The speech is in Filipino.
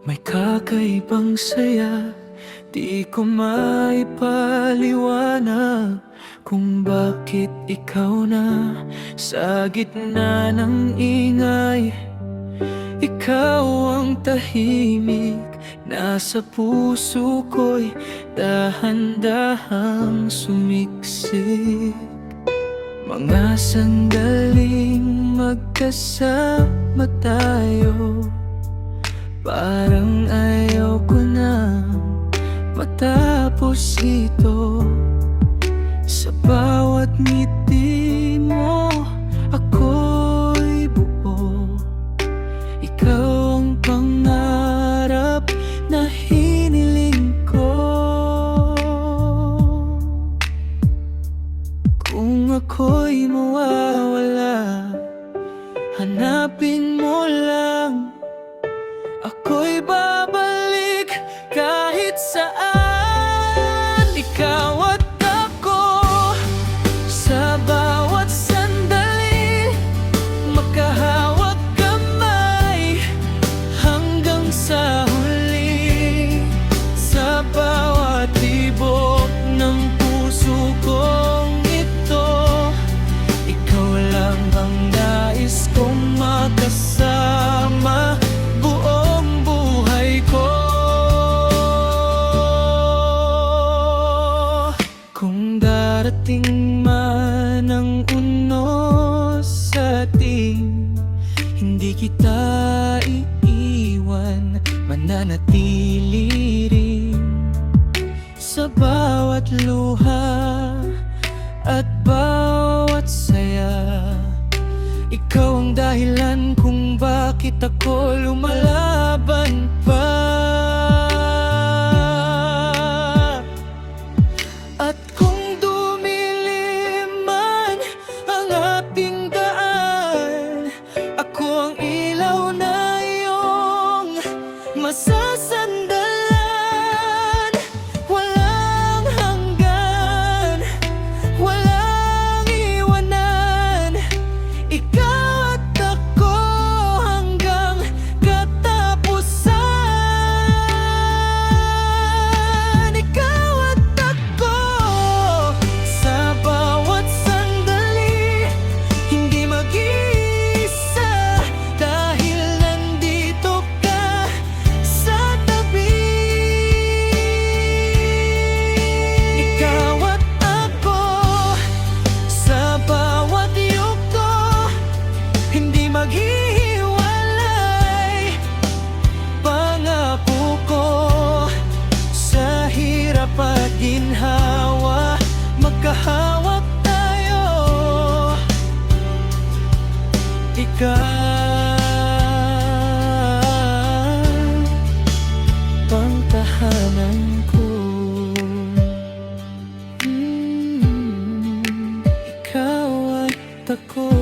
May kakaibang saya, di ko maipaliwanag kung bakit ikaw na sa gitna ng ingay. Ikaw ang tahimik, nasa puso ko'y dahan-dahang sumiksik. Mga sandaling magkasama tayo, parang ayaw ko na matapos ito. Sa bawat ngiti mo, ako'y buo. Ikaw ang pangarap na hiniling ko. Kung ako'y mawawala, hanapin mo lang. Ako'y babalik kahit saan. Ikaw at ako, sa bawat sandali, magkahawak kamay hanggang sa huli. Sa bawat tibok ng puso kong ito, ikaw lang ang nais kong makasama buong buhay ko. Kung darating man ang unos sa atin, hindi kita iiwan, mananatili rin sa bawat luha at bawat saya. Ikaw ang dahilan kung bakit ako lumalaban pa. At kung dumilim man ang ating daan, ako ang ilaw na iyong masasandalan. Walang hanggan, walang iwanan, ikaw at ako hanggang katapusan. Ikaw at ako, sa bawat sandali, hindi mag-iisa dahil nandito ka sa tabi. Ikaw at ako, sa bawat yugto, hindi maghihiwalay. Pangako ko, sa hirap at ginhawa, magkahawak tayo. Ikaw, pangtahanan ko. Ikaw at ako.